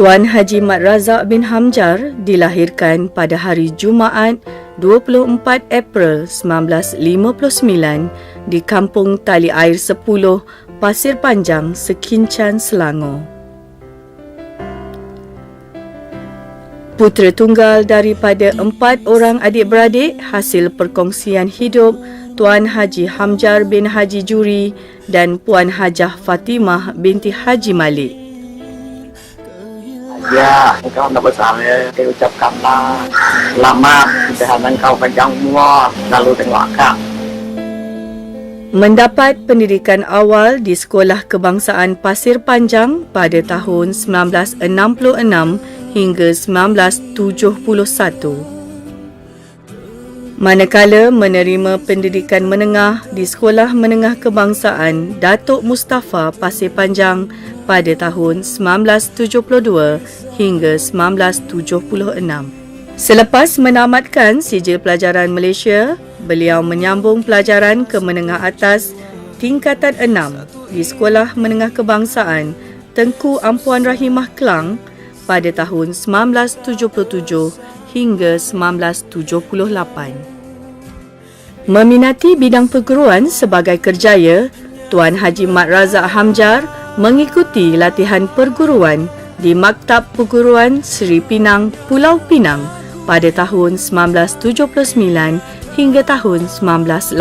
Tuan Haji Mat Razak bin Hamjar dilahirkan pada hari Jumaat 24 April 1959 di Kampung Tali Air 10, Pasir Panjang, Sekincan, Selangor. Putera tunggal daripada 4 orang adik-beradik hasil perkongsian hidup Tuan Haji Hamjar bin Haji Juri dan Puan Hajah Fatimah binti Haji Malik. Ya, engkau nak besar ya, saya ucapkanlah selamat, kesehatan engkau panjang umur, lalu tengok akak. Mendapat pendidikan awal di Sekolah Kebangsaan Pasir Panjang pada tahun 1966 hingga 1971. Manakala menerima pendidikan menengah di Sekolah Menengah Kebangsaan Datuk Mustafa Pasir Panjang pada tahun 1972 hingga 1976. Selepas menamatkan sijil pelajaran Malaysia, beliau menyambung pelajaran ke menengah atas tingkatan 6 di Sekolah Menengah Kebangsaan Tengku Ampuan Rahimah Klang pada tahun 1977 hingga 1978. Meminati bidang perguruan sebagai kerjaya, Tuan Haji Mat Razak Hamjar mengikuti latihan perguruan di Maktab Perguruan Seri Pinang, Pulau Pinang pada tahun 1979 hingga tahun 1980.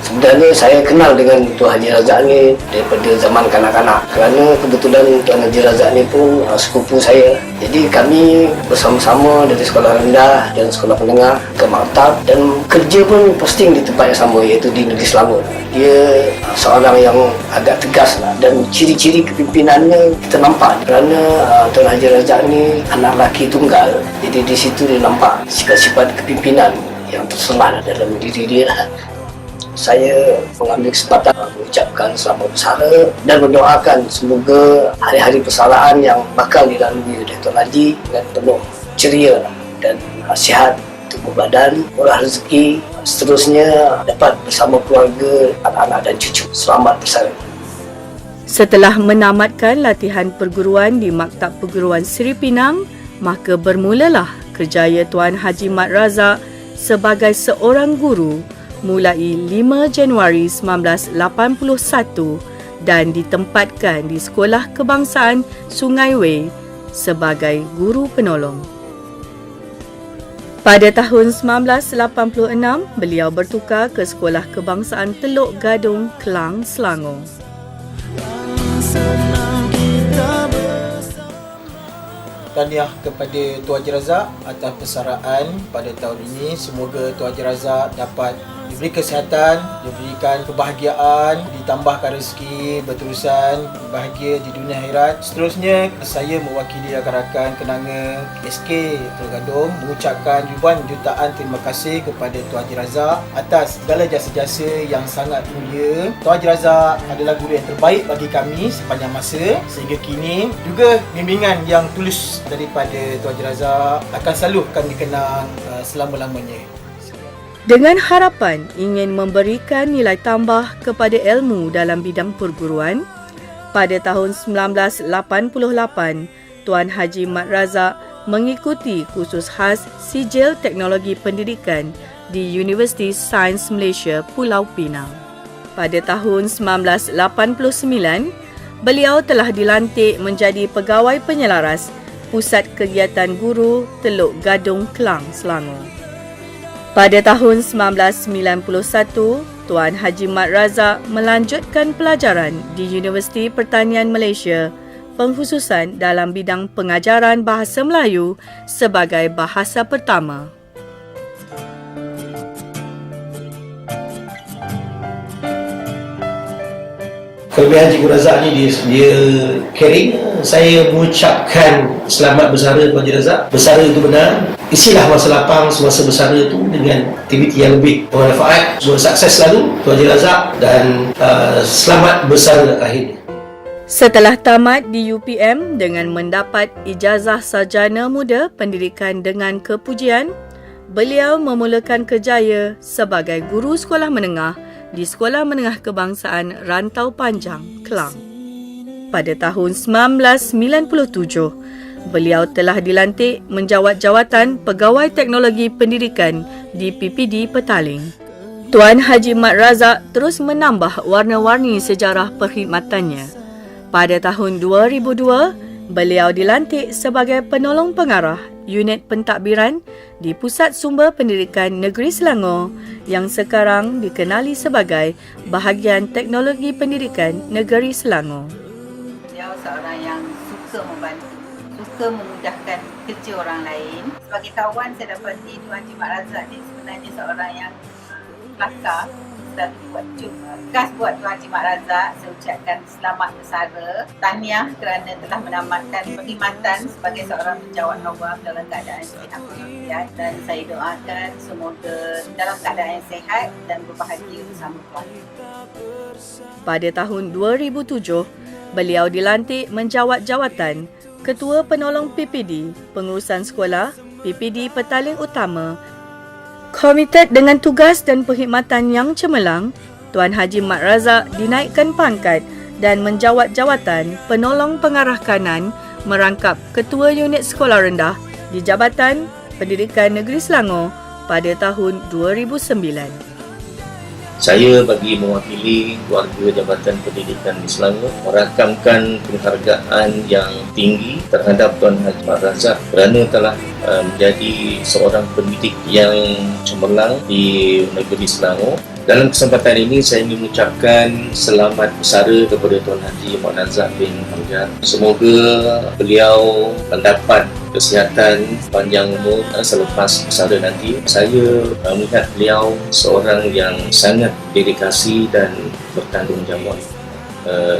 Sebenarnya saya kenal dengan Tuan Haji Razak ni daripada zaman kanak-kanak, kerana kebetulan Tuan Haji Razak ni pun sepupu saya. Jadi kami bersama-sama dari sekolah rendah dan sekolah menengah ke maktab, dan kerja pun posting di tempat yang sama, iaitu di Negeri Selangor. Dia seorang yang agak tegas lah, dan ciri-ciri kepimpinannya kita nampak, kerana Tuan Haji Razak ni anak lelaki tunggal. Jadi di situ dia nampak sifat-sifat kepimpinan yang terselah dalam diri dia. Saya mengambil kesempatan mengucapkan selamat bersara dan mendoakan semoga hari-hari persalihan yang bakal dilalui oleh Tuan Haji dengan penuh ceria dan sihat tubuh badan, murah rezeki, seterusnya dapat bersama keluarga, anak-anak dan cucu. Selamat bersara. Setelah menamatkan latihan perguruan di Maktab Perguruan Seri Pinang, maka bermulalah kerjaya Tuan Haji Mat Razak sebagai seorang guru mulai 5 Januari 1981 dan ditempatkan di Sekolah Kebangsaan Sungai Wei sebagai guru penolong. Pada tahun 1986, beliau bertukar ke Sekolah Kebangsaan Teluk Gadung, Klang, Selangor. Tahniah kepada Tuan Haji Razak atas persaraan pada tahun ini. Semoga Tuan Haji Razak dapat diberi kesihatan, diberikan kebahagiaan, ditambahkan rezeki, berterusan bahagia di dunia akhirat. Seterusnya, saya mewakili rakan-rakan kenanga SK Teluk Gadung mengucapkan ribuan jutaan terima kasih kepada Tuan Haji Razak atas segala jasa-jasa yang sangat mulia. Tuan Haji Razak adalah guru yang terbaik bagi kami sepanjang masa sehingga kini. Juga bimbingan yang tulus daripada Tuan Haji Razak akan selalu kami kenang selama-lamanya. Dengan harapan ingin memberikan nilai tambah kepada ilmu dalam bidang perguruan, pada tahun 1988, Tuan Haji Mat Razak mengikuti kursus khas Sijil Teknologi Pendidikan di Universiti Sains Malaysia, Pulau Pinang. Pada tahun 1989, beliau telah dilantik menjadi Pegawai Penyelaras Pusat Kegiatan Guru Teluk Gadung, Klang, Selangor. Pada tahun 1991, Tuan Haji Mat Razak melanjutkan pelajaran di Universiti Pertanian Malaysia, pengkhususan dalam bidang pengajaran Bahasa Melayu sebagai bahasa pertama. Kelebihan Cikgu Razak ni dia caring. Saya mengucapkan selamat bersara Tuan Haji Razak. Bersara itu benar. Isilah masa lapang semasa bersara itu dengan aktiviti yang lebih bermanfaat. Semoga sukses selalu Tuan Haji Razak dan selamat bersara akhirnya. Setelah tamat di UPM dengan mendapat ijazah sarjana muda pendidikan dengan kepujian, beliau memulakan kerjaya sebagai guru sekolah menengah di Sekolah Menengah Kebangsaan Rantau Panjang, Klang. pada tahun 1997. Beliau telah dilantik menjawat jawatan Pegawai Teknologi Pendidikan di PPD Petaling. Tuan Haji Mat Razak terus menambah warna-warni sejarah perkhidmatannya. Pada tahun 2002, beliau dilantik sebagai penolong pengarah Unit Pentadbiran di Pusat Sumber Pendidikan Negeri Selangor yang sekarang dikenali sebagai Bahagian Teknologi Pendidikan Negeri Selangor. Beliau seorang yang suka membantu, suka memudahkan kerja orang lain. Sebagai kawan, saya dapati Tuan Haji Mat Razak ni sebenarnya seorang yang kelakar. Selalu buat khas buat Tuan Haji Mat Razak. Saya ucapkan selamat bersara, tahniah kerana telah menamatkan perkhidmatan sebagai seorang penjawat awam dalam keadaan sihat walafiat, dan saya doakan semoga dalam keadaan yang sihat dan berbahagia bersama keluarga. Pada tahun 2007, beliau dilantik menjawat jawatan Ketua Penolong PPD Pengurusan Sekolah PPD Petaling Utama. Komited dengan tugas dan perkhidmatan yang cemerlang, Tuan Haji Mat Razak dinaikkan pangkat dan menjawat jawatan Penolong Pengarah Kanan merangkap Ketua Unit Sekolah Rendah di Jabatan Pendidikan Negeri Selangor pada tahun 2009. Saya bagi mewakili keluarga Jabatan Pendidikan di Selangor merakamkan penghargaan yang tinggi terhadap Tuan Haji Mat Razak kerana telah menjadi seorang pendidik yang cemerlang di negeri Selangor. Dalam kesempatan ini saya ingin mengucapkan selamat bersara kepada Tuan Haji Mat Razak bin Hamzah. Semoga beliau mendapat kesihatan panjang umur selepas bersara nanti. Saya melihat beliau seorang yang sangat dedikasi dan bertanggungjawab.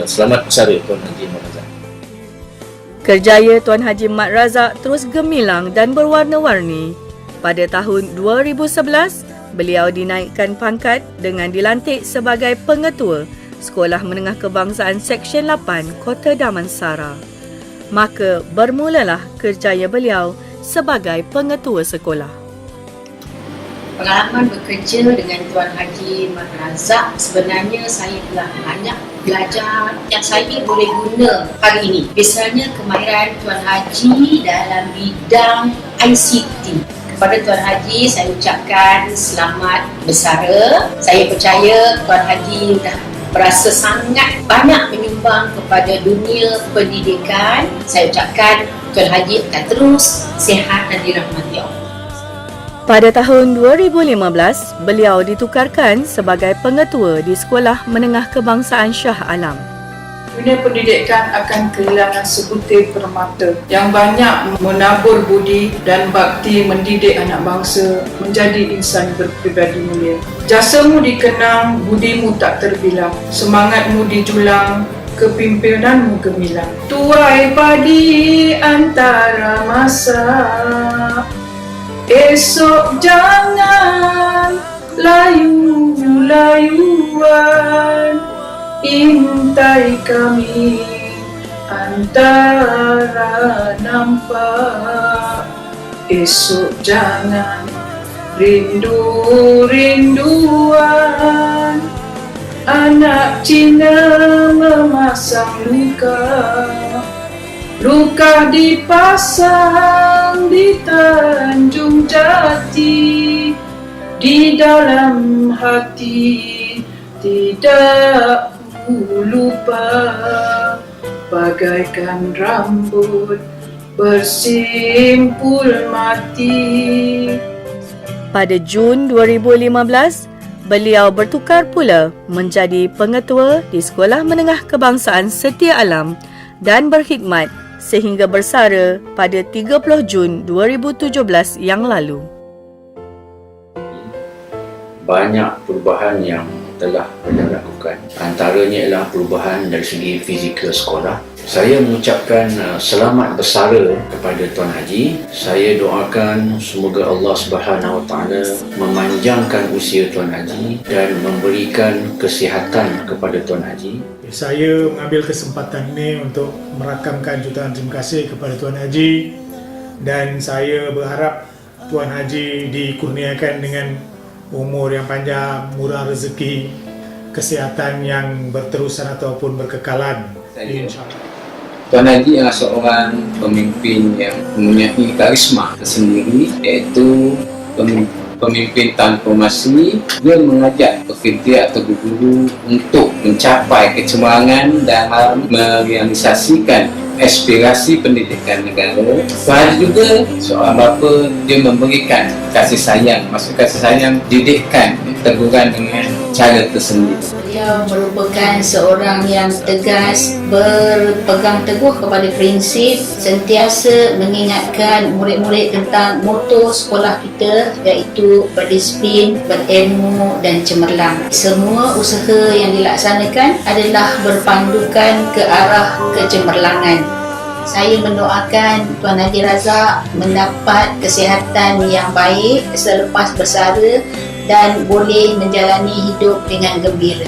Selamat bersara Tuan Haji Mat Razak. Kerjaya Tuan Haji Mat Razak terus gemilang dan berwarna-warni. Pada tahun 2011, beliau dinaikkan pangkat dengan dilantik sebagai Pengetua Sekolah Menengah Kebangsaan Seksyen 8 Kota Damansara. Maka bermulalah kerjaya beliau sebagai pengetua sekolah. Pengalaman bekerja dengan Tuan Haji Mat Razak, sebenarnya saya telah banyak belajar yang saya boleh guna hari ini. Misalnya kemahiran Tuan Haji dalam bidang ICT. Kepada Tuan Haji, saya ucapkan selamat bersara. Saya percaya Tuan Haji dah berasa sangat banyak menyumbang kepada dunia pendidikan. Saya ucapkan Tuan Haji akan terus sihat dan dirahmati Allah. Pada tahun 2015, beliau ditukarkan sebagai pengetua di Sekolah Menengah Kebangsaan Shah Alam. Dunia pendidikan akan kehilangan sebutir permata yang banyak menabur budi dan bakti mendidik anak bangsa menjadi insan berpribadi mulia. Jasamu dikenang, budimu tak terbilang, semangatmu dijulang, kepimpinanmu gemilang. Tuai padi antara masa, esok jangan layu-layuan. Intai kami antara nampak, esok jangan rindu-rinduan. Anak Cina memasang luka dipasang di Tanjung Jati, di dalam hati tidak lupa, bagaikan rambut bersimpul mati. Pada Jun 2015, beliau bertukar pula menjadi pengetua di Sekolah Menengah Kebangsaan Setia Alam dan berkhidmat sehingga bersara pada 30 Jun 2017 yang lalu. Banyak perubahan yang telah beliau lakukan. Antaranya ialah perubahan dari segi fizikal sekolah. Saya mengucapkan selamat bersara kepada Tuan Haji. Saya doakan semoga Allah Subhanahu Wa Taala memanjangkan usia Tuan Haji dan memberikan kesihatan kepada Tuan Haji. Saya mengambil kesempatan ini untuk merakamkan jutaan terima kasih kepada Tuan Haji, dan saya berharap Tuan Haji dikurniakan dengan umur yang panjang, murah rezeki, kesihatan yang berterusan ataupun berkekalan, insya-Allah. Tuan Haji adalah seorang pemimpin yang mempunyai karisma tersendiri, iaitu pemimpin transformasi. Dia mengajak pekerja atau guru untuk mencapai kecemerlangan dalam merealisasikan aspirasi pendidikan negara. Tuan Haji juga seorang bapa, dia memberikan kasih sayang, maksud kasih sayang didikan, teguran dengan cara tersendiri. Beliau merupakan seorang yang tegas, berpegang teguh kepada prinsip, sentiasa mengingatkan murid-murid tentang moto sekolah kita, iaitu berdisiplin, berilmu dan cemerlang. Semua usaha yang dilaksanakan adalah berpandukan ke arah kecemerlangan. Saya mendoakan Tuan Haji Razak mendapat kesihatan yang baik selepas bersara dan boleh menjalani hidup dengan gembira.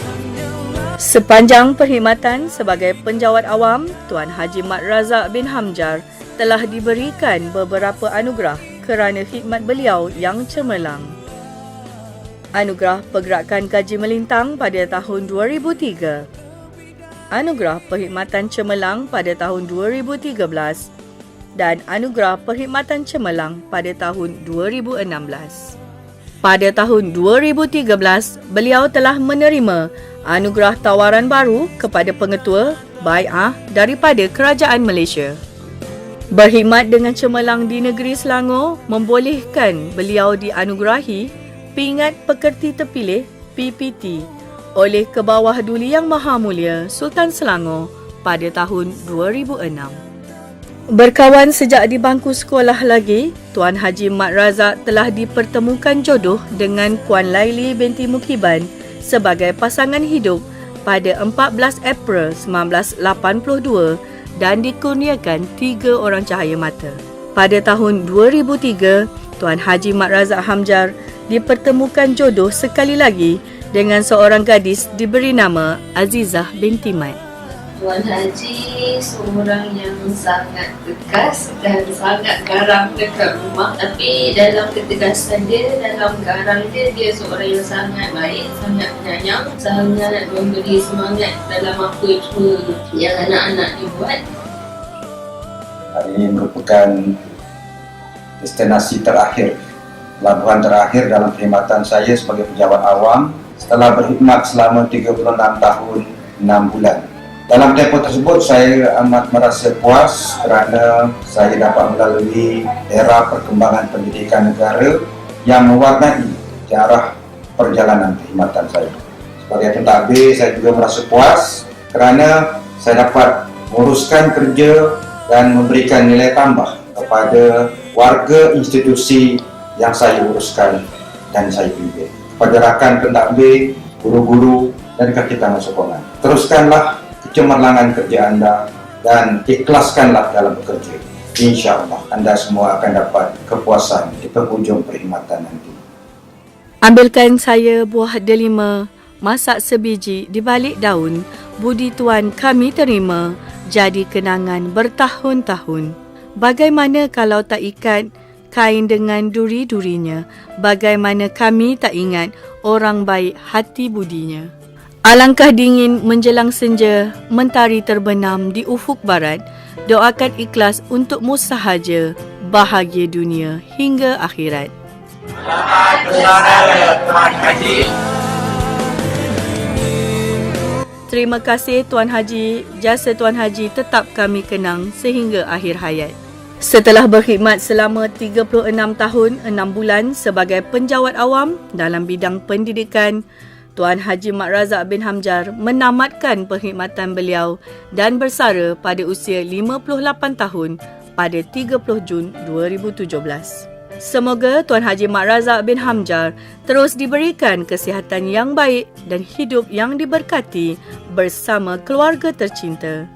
Sepanjang perkhidmatan sebagai penjawat awam, Tuan Haji Mat Razak bin Hamjar telah diberikan beberapa anugerah kerana khidmat beliau yang cemerlang. Anugerah Pergerakan Gaji Melintang pada tahun 2003, Anugerah Perkhidmatan Cemerlang pada tahun 2013 dan Anugerah Perkhidmatan Cemerlang pada tahun 2016. Pada tahun 2013, beliau telah menerima anugerah tawaran baru kepada pengetua Bai'ah daripada Kerajaan Malaysia. Berkhidmat dengan cemerlang di negeri Selangor membolehkan beliau dianugerahi Pingat Pekerti Terpilih PPT oleh Kebawah Duli Yang Maha Mulia Sultan Selangor pada tahun 2006. Berkawan sejak di bangku sekolah lagi, Tuan Haji Mat Razak telah dipertemukan jodoh dengan Puan Laili binti Mukiban sebagai pasangan hidup pada 14 April 1982 dan dikurniakan 3 orang cahaya mata. Pada tahun 2003, Tuan Haji Mat Razak Hamjar dipertemukan jodoh sekali lagi dengan seorang gadis diberi nama Azizah binti Mat. Tuan Haji seorang yang sangat tegas dan sangat garang dekat rumah, tapi dalam ketegasan dia, dalam garang dia, dia seorang yang sangat baik, sangat penyayang, sangat memberi semangat dalam apa semua yang anak-anak dia buat. Hari ini merupakan destinasi terakhir, pelabuhan terakhir dalam perkhidmatan saya sebagai pejabat awam setelah berkhidmat selama 36 tahun 6 bulan. Dalam tempoh tersebut, saya amat merasa puas kerana saya dapat melalui era perkembangan pendidikan negara yang mewarnai sejarah perjalanan perkhidmatan saya. Sebagai pentadbir, saya juga merasa puas kerana saya dapat menguruskan kerja dan memberikan nilai tambah kepada warga institusi yang saya uruskan dan saya pimpin. Kepada rakan pentadbir, guru-guru dan kaki tangan sokongan, teruskanlah kecemerlangan kerja anda dan ikhlaskanlah dalam bekerja. InsyaAllah anda semua akan dapat kepuasan di penghujung perkhidmatan nanti. Ambilkan saya buah delima, masak sebiji di balik daun, budi tuan kami terima, jadi kenangan bertahun-tahun. Bagaimana kalau tak ikat kain dengan duri-durinya, bagaimana kami tak ingat orang baik hati budinya. Alangkah dingin menjelang senja, mentari terbenam di ufuk barat, doakan ikhlas untukmu sahaja, bahagia dunia hingga akhirat. Selamat bersara Tuan Haji. Terima kasih Tuan Haji, jasa Tuan Haji tetap kami kenang sehingga akhir hayat. Setelah berkhidmat selama 36 tahun 6 bulan sebagai penjawat awam dalam bidang pendidikan, Tuan Haji Mat Razak bin Hamjar menamatkan perkhidmatan beliau dan bersara pada usia 58 tahun pada 30 Jun 2017. Semoga Tuan Haji Mat Razak bin Hamjar terus diberikan kesihatan yang baik dan hidup yang diberkati bersama keluarga tercinta.